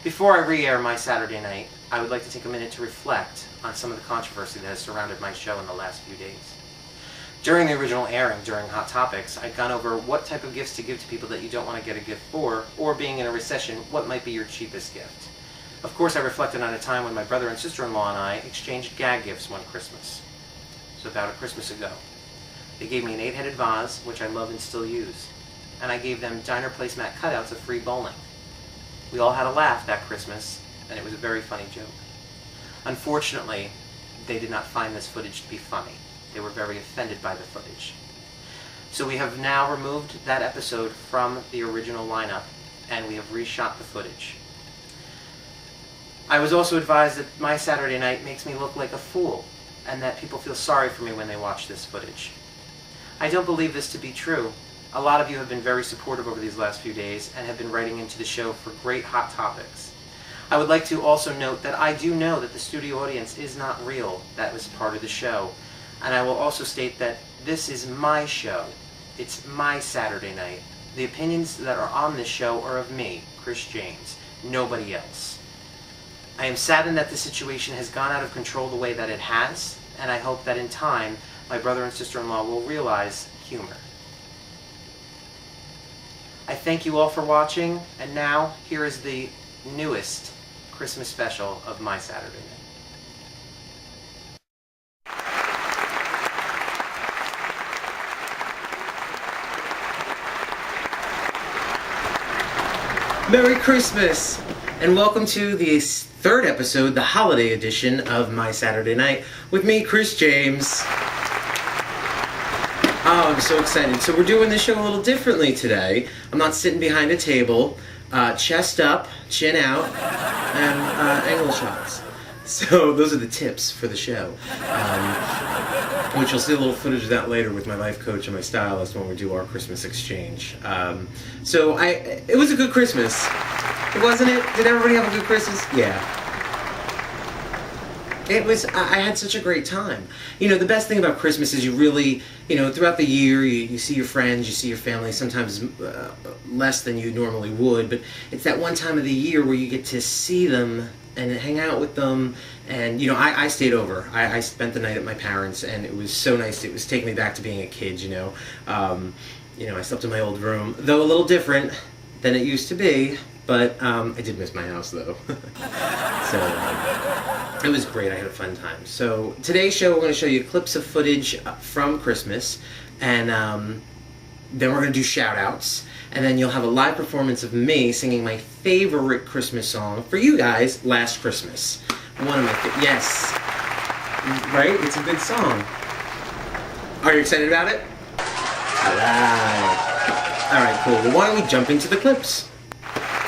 Before I re-air my Saturday night, I would like to take a minute to reflect on some of the controversy that has surrounded my show in the last few days. During the original airing, during Hot Topics, I'd gone over what type of gifts to give to people that you don't want to get a gift for, or being in a recession, what might be your cheapest gift. Of course, I reflected on a time when my brother and sister-in-law and I exchanged gag gifts one Christmas. It was about a Christmas ago. They gave me an 8-headed vase, which I love and still use, and I gave them diner placemat cutouts of free bowling. We all had a laugh that Christmas, and it was a very funny joke. Unfortunately, they did not find this footage to be funny. They were very offended by the footage. So we have now removed that episode from the original lineup, and we have reshot the footage. I was also advised that my Saturday night makes me look like a fool, and that people feel sorry for me when they watch this footage. I don't believe this to be true. A lot of you have been very supportive over these last few days and have been writing into the show for great hot topics. I would like to also note that I do know that the studio audience is not real. That was part of the show. And I will also state that this is my show. It's my Saturday night. The opinions that are on this show are of me, Chris James, nobody else. I am saddened that the situation has gone out of control the way that it has, and I hope that in time, my brother and sister-in-law will realize humor. I thank you all for watching, and now here is the newest Christmas special of my Saturday night. Merry Christmas, and welcome to the third episode, the holiday edition of My Saturday Night, with me, Chris James. Oh, I'm so excited. So we're doing this show a little differently today. I'm not sitting behind a table, chest up, chin out, and angle shots. So those are the tips for the show, which you'll see a little footage of that later with my life coach and my stylist when we do our Christmas exchange. It was a good Christmas. Wasn't it? Did everybody have a good Christmas? Yeah. It was, I had such a great time. You know, the best thing about Christmas is you really, you know, throughout the year, you see your friends, you see your family, sometimes less than you normally would, but it's that one time of the year where you get to see them and hang out with them. And, you know, I stayed over. I spent the night at my parents', and it was so nice. It was taking me back to being a kid, you know. I slept in my old room, though a little different than it used to be, but I did miss my house, though. It was great. I had a fun time. So today's show, we're going to show you clips of footage from Christmas, and then we're going to do shout-outs, and then you'll have a live performance of me singing my favorite Christmas song for you guys, Last Christmas. One of my yes. Right? It's a good song. Are you excited about it? All right, cool. Well, why don't we jump into the clips?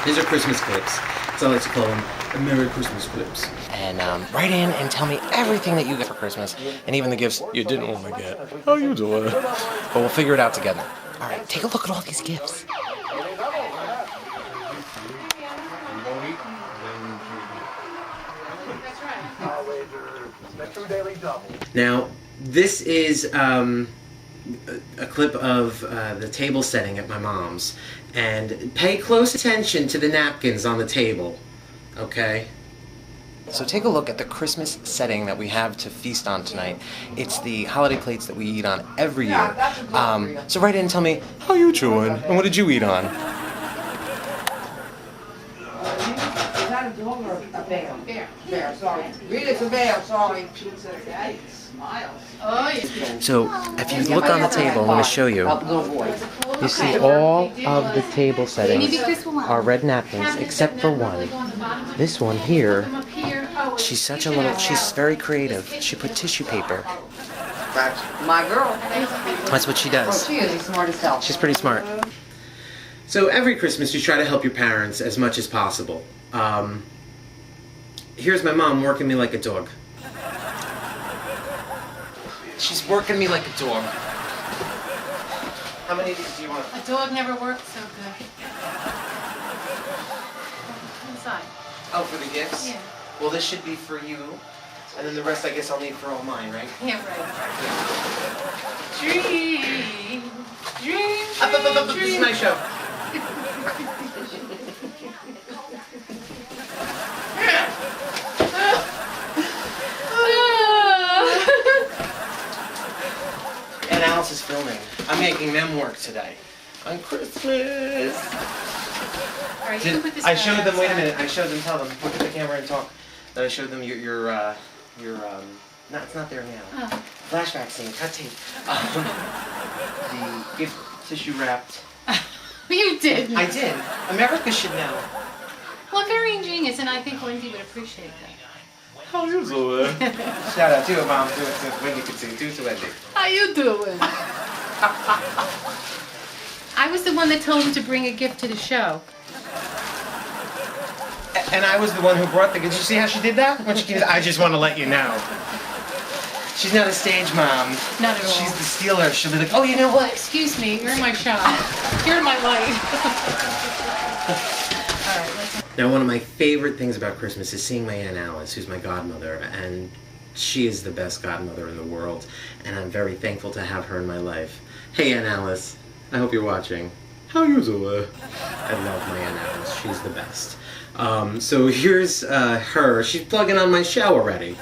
These are Christmas clips. So I like to call them Merry Christmas clips. And write in and tell me everything that you get for Christmas, and even the gifts you didn't want to get. How you doing? But we'll figure it out together. All right, take a look at all these gifts. Now, this is a clip of the table setting at my mom's, and pay close attention to the napkins on the table, okay? So take a look at the Christmas setting that we have to feast on tonight. It's the holiday plates that we eat on every year. So write in and tell me, how you doing? And what did you eat on? A bear, sorry. Really, it's a bear, sorry. So, if you look on the table, I'm going to show you. You see all of the table settings are red napkins, except for one. This one here, she's very creative. She put tissue paper. That's my girl. That's what she does. Oh, she is smart as hell. She's pretty smart. So every Christmas you try to help your parents as much as possible. Here's my mom working me like a dog. She's working me like a dog. How many of these do you want? A dog never worked so good. Inside. Oh, for the gifts? Yeah. Well, this should be for you, and then the rest I guess I'll need for all mine, right? Yeah, right. Dream, dream, Up, this is my show. else is filming. I'm making them work today. On Christmas. Alright, you can put this I showed them, wait a outside. minute, I showed them, tell them, look at the camera and talk. That I showed them no, it's not there now. Oh. Flashback scene, cut tape. The gift tissue wrapped. You did. I did. America should know. Well, very ingenious, and I think Wendy would appreciate that. How you doing? Shout out to it, Mom. Do it to Wendy could sing. Do it to Wendy. How you doing? I was the one that told him to bring a gift to the show. And I was the one who brought the gift. Did you see how she did that? When she came, I just want to let you know. She's not a stage mom. Not at all. She's the stealer. She'll be like, oh, you know what? Excuse me, you're in my shot. You're in my light. Alright, let's... Now, one of my favorite things about Christmas is seeing my Aunt Alice, who's my godmother, and she is the best godmother in the world, and I'm very thankful to have her in my life. Hey, Aunt Alice. I hope you're watching. How you doing? I love my Aunt Alice. She's the best. So here's her. She's plugging on my show already.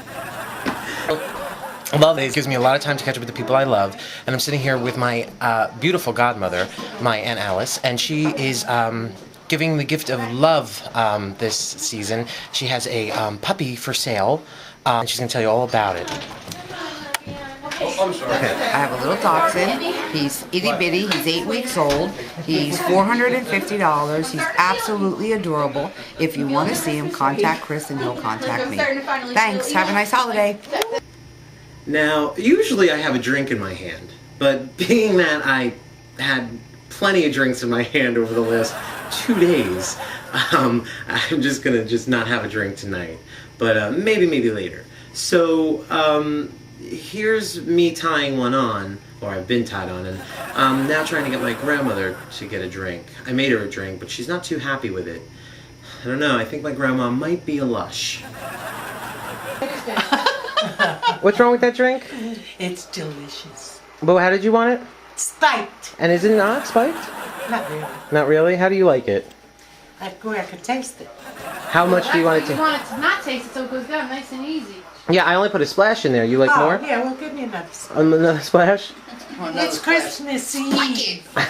I love it. It gives me a lot of time to catch up with the people I love, and I'm sitting here with my beautiful godmother, my Aunt Alice, and she is giving the gift of love this season. She has a puppy for sale, and she's going to tell you all about it. Oh, I'm sorry. Okay, I have a little dachshund. He's itty bitty. He's 8 weeks old. He's $450. He's absolutely adorable. If you want to see him, contact Chris and he'll contact me. Thanks. Have a nice holiday. Now, usually I have a drink in my hand, but being that I had plenty of drinks in my hand over the last 2 days, I'm just gonna not have a drink tonight. But maybe later. So, here's me tying one on, or I've been tied on, and I'm now trying to get my grandmother to get a drink. I made her a drink, but she's not too happy with it. I don't know, I think my grandma might be a lush. What's wrong with that drink? It's delicious. Well, how did you want it? Spiked. And is it not spiked? Not really. Not really? How do you like it? I could taste it. How much do you want it You to? want it to not taste it so it goes down nice and easy. Yeah, I only put a splash in there. You like more? Yeah, well, give me another spike. Another splash? It's Christmas Eve. The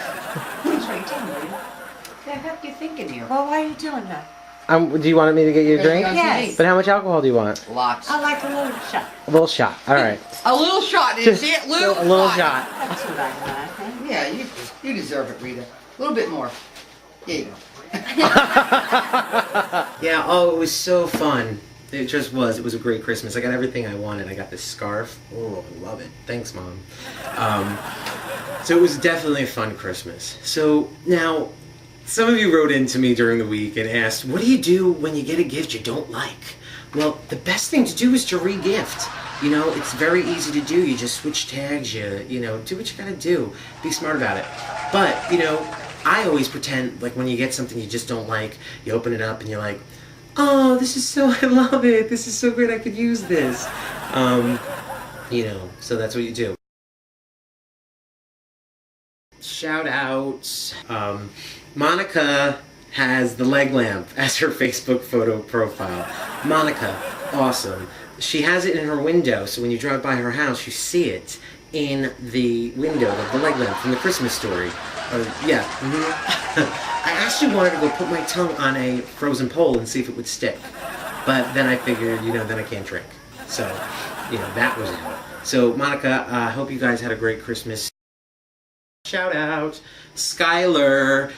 heck you thinking here? Well, why are you doing that? Do you want me to get you a drink? Yes. But how much alcohol do you want? Lots. I like a little shot. A little shot. All right. A little shot, did you see it? A little shot. That's what I like. Yeah, you deserve it, Rita. A little bit more. There you go. Yeah, oh, it was so fun. It just was. It was a great Christmas. I got everything I wanted. I got this scarf. Oh, I love it. Thanks, Mom. So it was definitely a fun Christmas. So now, some of you wrote in to me during the week and asked, what do you do when you get a gift you don't like? Well, the best thing to do is to re-gift. You know, it's very easy to do. You just switch tags, you know, do what you gotta do. Be smart about it. But, you know, I always pretend like when you get something you just don't like, you open it up and you're like, oh, this is so, I love it. This is so great. I could use this. You know, so that's what you do. Shout outs. Monica has the leg lamp as her Facebook photo profile. Monica, awesome. She has it in her window, so when you drive by her house, you see it in the window, the leg lamp from the Christmas Story. Yeah. I actually wanted to go put my tongue on a frozen pole and see if it would stick. But then I figured, you know, then I can't drink. So, you know, that was out. So, Monica, I hope you guys had a great Christmas. Shout out, Skylar.